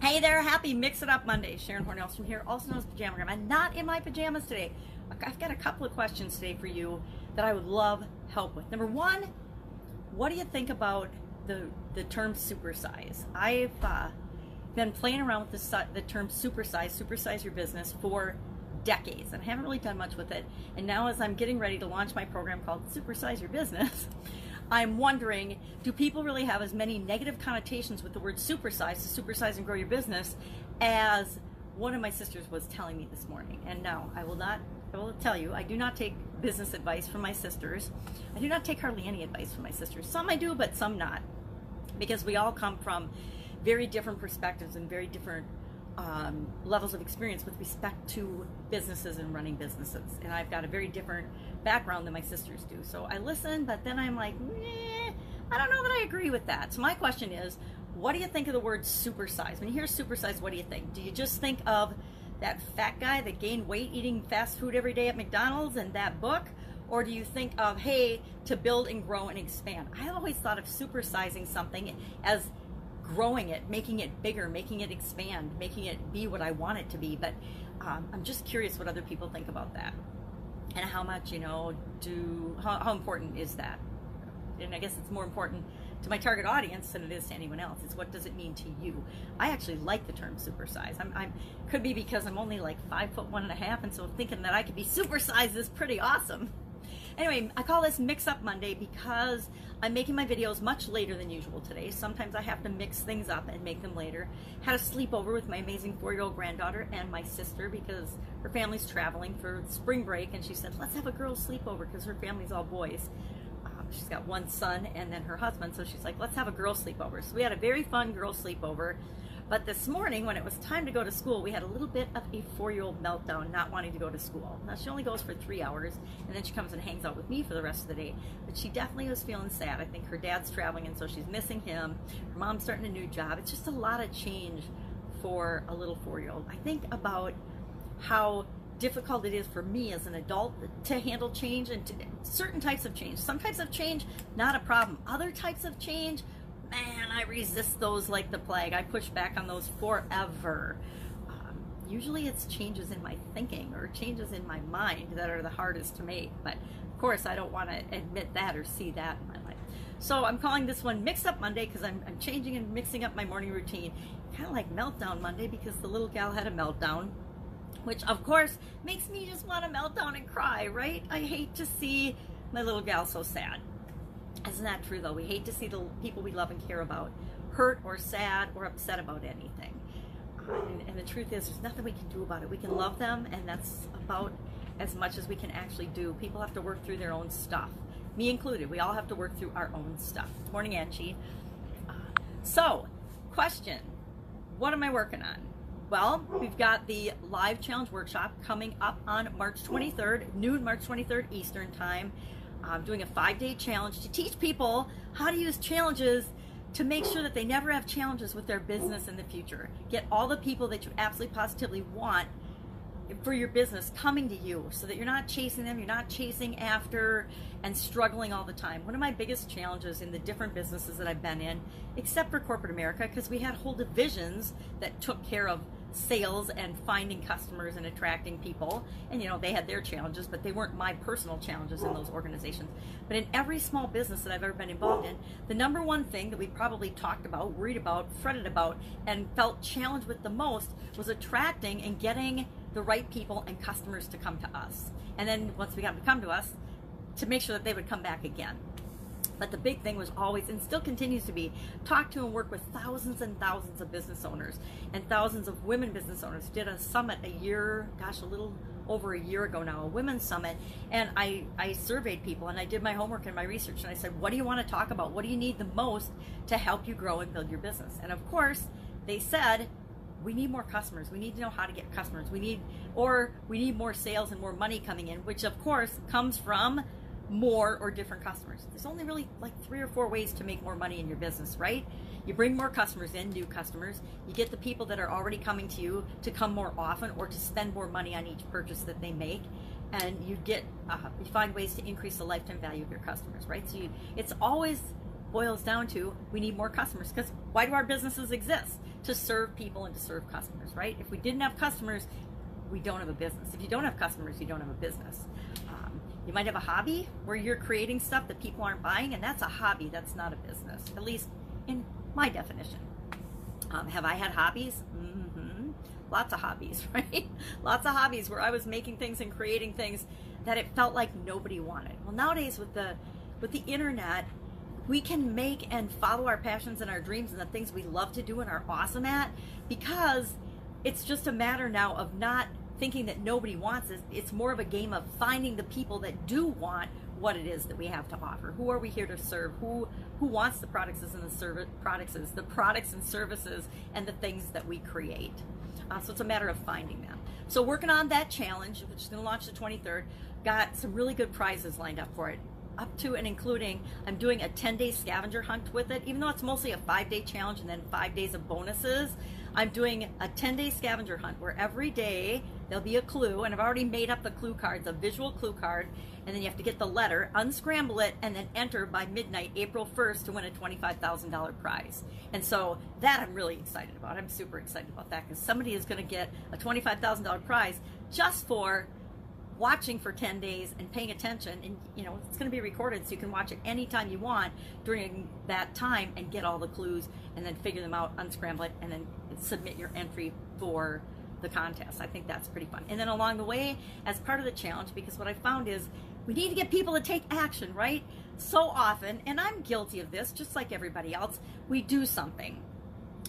Hey there, happy Mix It Up Monday. Sharon Horne-Ellstrom here, also known as Pajama Grandma. I'm not in my pajamas today. I've got a couple of questions today for you that I would love help with. Number one, what do you think about the term supersize? I've been playing around with the term supersize your business for decades, and I haven't really done much with it. And now as I'm getting ready to launch my program called Supersize Your Business, I'm wondering, do people really have as many negative connotations with the word supersize, to supersize and grow your business, as one of my sisters was telling me this morning? And no, I will tell you, I do not take business advice from my sisters. I do not take hardly any advice from my sisters. Some I do, but some not. Because we all come from very different perspectives and very different levels of experience with respect to businesses and running businesses. And I've got a very different background than my sisters do. So I listen, but then I'm like, I don't know that I agree with that. So my question is, what do you think of the word supersize? When you hear supersize, what do you think? Do you just think of that fat guy that gained weight eating fast food every day at McDonald's and that book? Or do you think of, hey, to build and grow and expand? I always thought of supersizing something as growing it, making it bigger, making it expand, making it be what I want it to be. But I'm just curious what other people think about that, and how much, how important is that? And I guess it's more important to my target audience than it is to anyone else. It's what does it mean to you? I actually like the term supersize. Could be because I'm only like 5'1.5", and so thinking that I could be supersized is pretty awesome. Anyway, I call this Mix Up Monday because I'm making my videos much later than usual today. Sometimes I have to mix things up and make them later. Had a sleepover with my amazing 4-year-old granddaughter and my sister because her family's traveling for spring break, and she said, let's have a girls' sleepover because her family's all boys. She's got one son and then her husband, so she's like, let's have a girls' sleepover. So we had a very fun girls' sleepover. But this morning, when it was time to go to school, we had a little bit of a 4-year-old meltdown, not wanting to go to school. Now, she only goes for 3 hours, and then she comes and hangs out with me for the rest of the day. But she definitely was feeling sad. I think her dad's traveling, and so she's missing him. Her mom's starting a new job. It's just a lot of change for a little 4-year-old. I think about how difficult it is for me as an adult to handle change, and certain types of change. Some types of change, not a problem. Other types of change, man, I resist those like the plague. I push back on those forever. Usually it's changes in my thinking or changes in my mind that are the hardest to make. But of course, I don't want to admit that or see that in my life. So I'm calling this one Mix Up Monday because I'm changing and mixing up my morning routine. Kind of like Meltdown Monday because the little gal had a meltdown, which of course makes me just want to melt down and cry, right? I hate to see my little gal so sad. Isn't that true though? We hate to see the people we love and care about hurt or sad or upset about anything. And the truth is, there's nothing we can do about it. We can love them, and that's about as much as we can actually do. People have to work through their own stuff. Me included. We all have to work through our own stuff. Morning, Angie. So, question. What am I working on? Well, we've got the live challenge workshop coming up on March 23rd, noon March 23rd Eastern time. I'm doing a 5-day challenge to teach people how to use challenges to make sure that they never have challenges with their business in the future. Get all the people that you absolutely positively want for your business coming to you so that you're not chasing them, you're not chasing after and struggling all the time. One of my biggest challenges in the different businesses that I've been in, except for corporate America, because we had whole divisions that took care of sales and finding customers and attracting people, and they had their challenges, but they weren't my personal challenges in those organizations. But in every small business that I've ever been involved in, the number one thing that we probably talked about, worried about, fretted about, and felt challenged with the most was attracting and getting the right people and customers to come to us. And then once we got them to come to us, to make sure that they would come back again. But the big thing was always, and still continues to be, talk to and work with thousands and thousands of business owners and thousands of women business owners. Did a summit a little over a year ago now, a women's summit, and I surveyed people, and I did my homework and my research, and I said, what do you want to talk about? What do you need the most to help you grow and build your business? And of course, they said, we need more customers. We need to know how to get customers. We need more sales and more money coming in, which of course comes from more or different customers. There's only really like 3 or 4 ways to make more money in your business, right? You bring more customers in, new customers. You get the people that are already coming to you to come more often or to spend more money on each purchase that they make. And you find ways to increase the lifetime value of your customers, right? So it's always boils down to we need more customers, because why do our businesses exist? To serve people and to serve customers, right? If we didn't have customers, we don't have a business. If you don't have customers, you don't have a business. You might have a hobby where you're creating stuff that people aren't buying, and that's a hobby. That's not a business, at least in my definition. Have I had hobbies? Lots of hobbies, right? Lots of hobbies where I was making things and creating things that it felt like nobody wanted. Well, nowadays with the internet, we can make and follow our passions and our dreams and the things we love to do and are awesome at, because it's just a matter now of not thinking that nobody wants it. It's more of a game of finding the people that do want what it is that we have to offer. Who are we here to serve? Who wants the products and the products and services and the things that we create? So it's a matter of finding them. So working on that challenge, which is going to launch the 23rd, got some really good prizes lined up for it. Up to and including, I'm doing a 10-day scavenger hunt with it. Even though it's mostly a 5-day challenge and then 5 days of bonuses, I'm doing a 10-day scavenger hunt where every day there'll be a clue, and I've already made up the clue cards, a visual clue card, and then you have to get the letter, unscramble it, and then enter by midnight, April 1st, to win a $25,000 prize. And so that I'm really excited about. I'm super excited about that, because somebody is going to get a $25,000 prize just for watching for 10 days and paying attention. And it's going to be recorded, so you can watch it anytime you want during that time and get all the clues and then figure them out, unscramble it, and then submit your entry for the contest. I think that's pretty fun. And then along the way, as part of the challenge, because what I found is we need to get people to take action, right? So often, and I'm guilty of this, just like everybody else, we do something.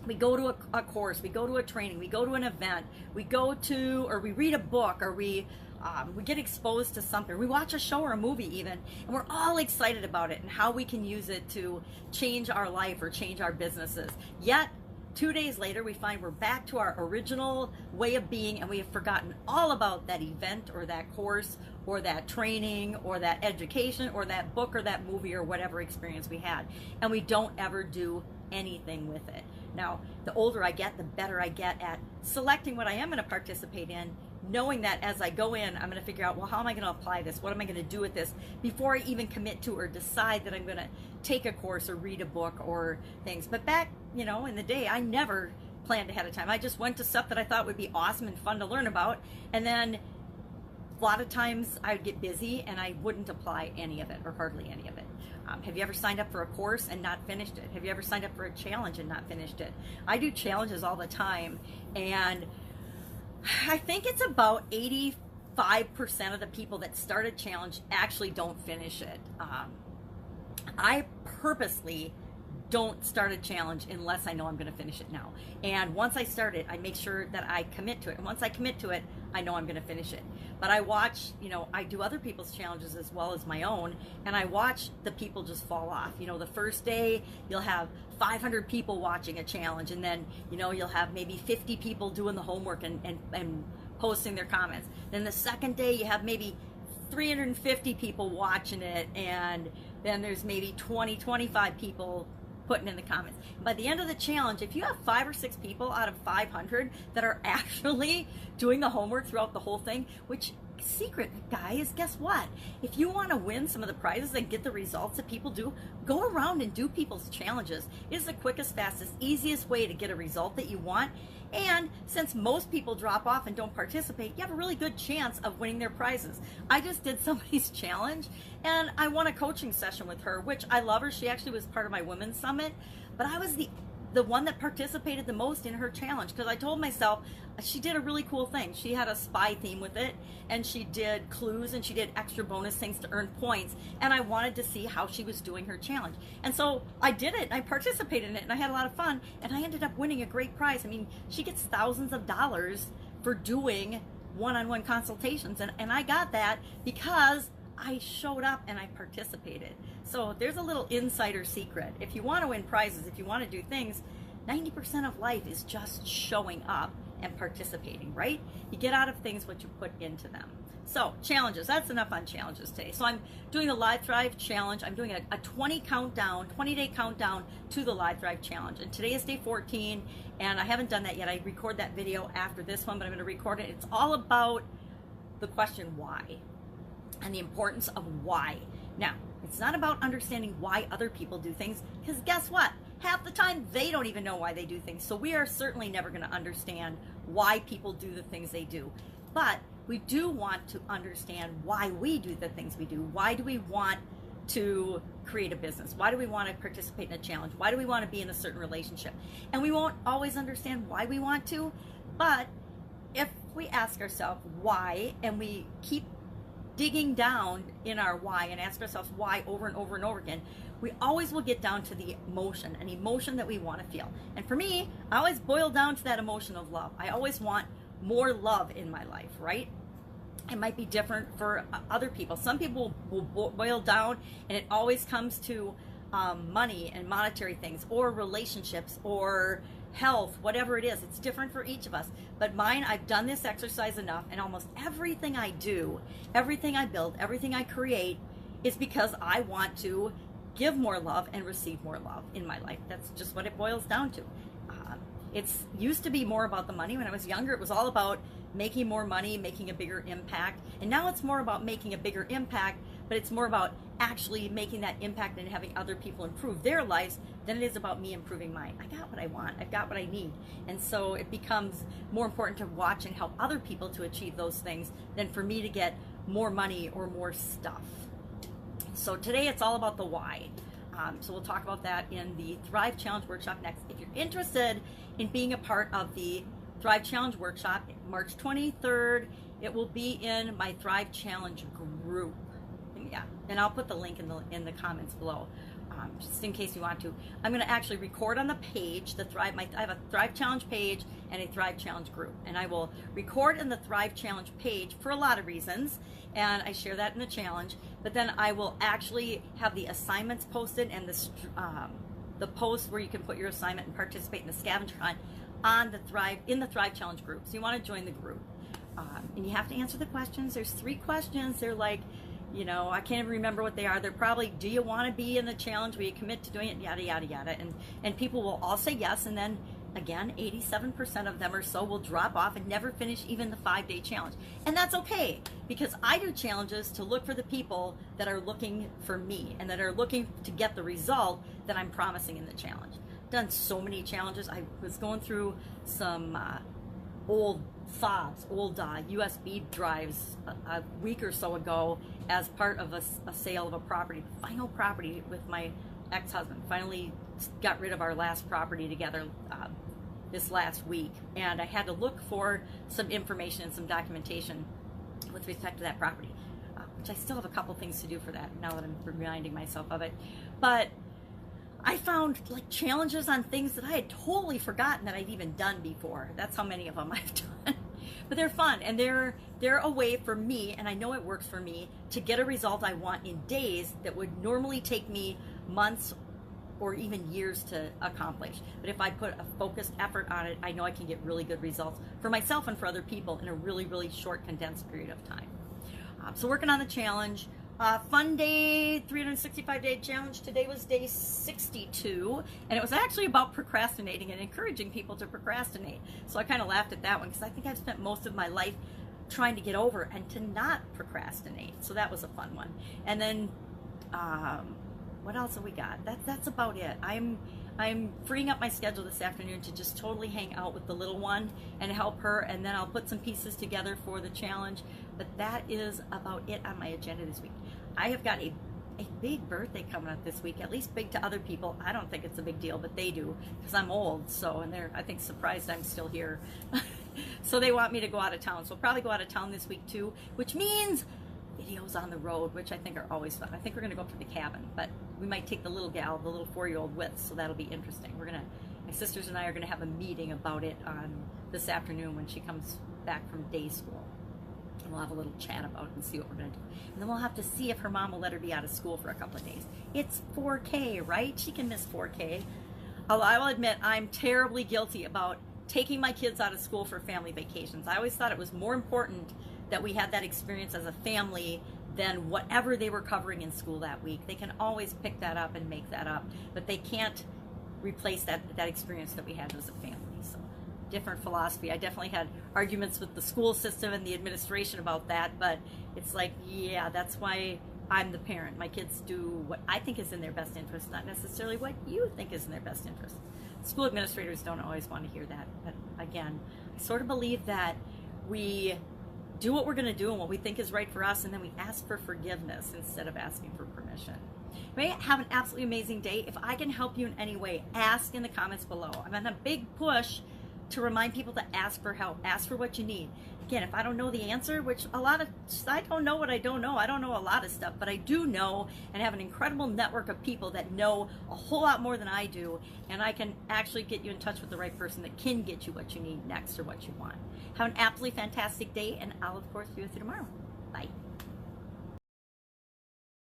We go to a course, we go to a training, we go to an event, we read a book, or we get exposed to something. We watch a show or a movie even, and we're all excited about it and how we can use it to change our life or change our businesses. Yet, 2 days later, we find we're back to our original way of being, and we have forgotten all about that event or that course or that training or that education or that book or that movie or whatever experience we had. And we don't ever do anything with it. Now, the older I get, the better I get at selecting what I am going to participate in, knowing that as I go in, I'm going to figure out, well, how am I going to apply this? What am I going to do with this before I even commit to or decide that I'm going to take a course or read a book or things. But back, in the day, I never planned ahead of time. I just went to stuff that I thought would be awesome and fun to learn about. And then a lot of times I would get busy and I wouldn't apply any of it, or hardly any of it. Have you ever signed up for a course and not finished it? Have you ever signed up for a challenge and not finished it? I do challenges all the time, and I think it's about 85% of the people that start a challenge actually don't finish it. I purposely don't start a challenge unless I know I'm going to finish it now. And once I start it, I make sure that I commit to it. And once I commit to it, I know I'm going to finish it. But I watch, I do other people's challenges as well as my own, and I watch the people just fall off. The first day you'll have 500 people watching a challenge, and then, you'll have maybe 50 people doing the homework and posting their comments. Then the second day you have maybe 350 people watching it, and then there's maybe 25 people putting in the comments. By the end of the challenge, if you have 5 or 6 people out of 500 that are actually doing the homework throughout the whole thing, which, secret, guys, guess what? If you want to win some of the prizes and get the results that people do, go around and do people's challenges. It is the quickest, fastest, easiest way to get a result that you want. And since most people drop off and don't participate, you have a really good chance of winning their prizes. I just did somebody's challenge, and I won a coaching session with her, which I love her. She actually was part of my Women's Summit, but I was the one that participated the most in her challenge, because I told myself she did a really cool thing. She had a spy theme with it, and she did clues, and she did extra bonus things to earn points, and I wanted to see how she was doing her challenge. And so I did it, and I participated in it, and I had a lot of fun, and I ended up winning a great prize. I mean, she gets thousands of dollars for doing one-on-one consultations, and I got that because I showed up and I participated. So there's a little insider secret. If you want to win prizes, if you want to do things, 90% of life is just showing up and participating, right? You get out of things what you put into them. So challenges, that's enough on challenges today. So I'm doing the Live Thrive Challenge. I'm doing a 20-day countdown to the Live Thrive Challenge. And today is day 14, and I haven't done that yet. I record that video after this one, but I'm going to record it. It's all about the question why, and the importance of why. Now, it's not about understanding why other people do things, because guess what? Half the time, they don't even know why they do things. So we are certainly never going to understand why people do the things they do. But we do want to understand why we do the things we do. Why do we want to create a business? Why do we want to participate in a challenge? Why do we want to be in a certain relationship? And we won't always understand why we want to, but if we ask ourselves why, and we keep digging down in our why and ask ourselves why over and over and over again, we always will get down to the emotion, an emotion that we want to feel. And for me, I always boil down to that emotion of love. I always want more love in my life, right? It might be different for other people. Some people will boil down, and it always comes to money and monetary things, or relationships, or health, whatever it is. It's different for each of us. But mine, I've done this exercise enough, and almost everything I do, everything I build, everything I create is because I want to give more love and receive more love in my life. That's just what it boils down to. It's used to be more about the money. When I was younger, it was all about making more money, making a bigger impact. And now it's more about making a bigger impact, but it's more about actually making that impact and having other people improve their lives than it is about me improving mine. I got what I want. I've got what I need. And so it becomes more important to watch and help other people to achieve those things than for me to get more money or more stuff. So today it's all about the why. So we'll talk about that in the Thrive Challenge Workshop next. If you're interested in being a part of the Thrive Challenge Workshop, March 23rd, it will be in my Thrive Challenge group. Yeah, and I'll put the link in the comments below, just in case you want to. I'm going to actually record on the page I have a Thrive Challenge page and a Thrive Challenge group, and I will record in the Thrive Challenge page for a lot of reasons, and I share that in the challenge. But then I will actually have the assignments posted and the post where you can put your assignment and participate in the scavenger hunt on the Thrive Challenge group. So you want to join the group, and you have to answer the questions. There's 3 questions. They're like, I can't even remember what they are. They're probably, do you want to be in the challenge? Will you commit to doing it? Yada, yada, yada. And people will all say yes. And then again, 87% of them or so will drop off and never finish even the 5-day challenge. And that's okay, because I do challenges to look for the people that are looking for me and that are looking to get the result that I'm promising in the challenge. I've done so many challenges. I was going through some old fobs, old USB drives a week or so ago as part of a sale of a property, the final property with my ex-husband. Finally got rid of our last property together this last week, and I had to look for some information and some documentation with respect to that property, which I still have a couple things to do for that now that I'm reminding myself of it. But I found like challenges on things that I had totally forgotten that I'd even done before. That's how many of them I've done. But they're fun, and they're a way for me, and I know it works for me, to get a result I want in days that would normally take me months or even years to accomplish. But if I put a focused effort on it, I know I can get really good results for myself and for other people in a really, really short, condensed period of time. So working on the challenge. Fun day, 365-day challenge. Today was day 62, and it was actually about procrastinating and encouraging people to procrastinate. So I kind of laughed at that one, because I think I've spent most of my life trying to get over and to not procrastinate. So that was a fun one. And then what else have we got? That's about it. I'm freeing up my schedule this afternoon to just totally hang out with the little one and help her, and then I'll put some pieces together for the challenge. But that is about it on my agenda this week. I have got a big birthday coming up this week, at least big to other people. I don't think it's a big deal, but they do, because I'm old, so, and they're, I think, surprised I'm still here. So they want me to go out of town. So I'll probably go out of town this week too, which means videos on the road, which I think are always fun. I think we're going to go up to the cabin, but we might take the little gal, the little 4-year-old with, so that'll be interesting. My sisters and I are going to have a meeting about it on this afternoon when she comes back from day school. And we'll have a little chat about it and see what we're going to do. And then we'll have to see if her mom will let her be out of school for a couple of days. It's 4K, right? She can miss 4K. Although I will admit, I'm terribly guilty about taking my kids out of school for family vacations. I always thought it was more important that we had that experience as a family than whatever they were covering in school that week. They can always pick that up and make that up, but they can't replace that experience that we had as a family. So different philosophy. I definitely had arguments with the school system and the administration about that, but it's like, yeah, that's why I'm the parent. My kids do what I think is in their best interest, not necessarily what you think is in their best interest. School administrators don't always want to hear that. But again, I sort of believe that we do what we're going to do and what we think is right for us, and then we ask for forgiveness instead of asking for permission. Right? Have an absolutely amazing day. If I can help you in any way, ask in the comments below. I'm on a big push to remind people to ask for help. Ask for what you need. Again, if I don't know the answer, which I don't know what I don't know. I don't know a lot of stuff, but I do know and have an incredible network of people that know a whole lot more than I do, and I can actually get you in touch with the right person that can get you what you need next or what you want. Have an absolutely fantastic day, and I'll, of course, be with you tomorrow. Bye.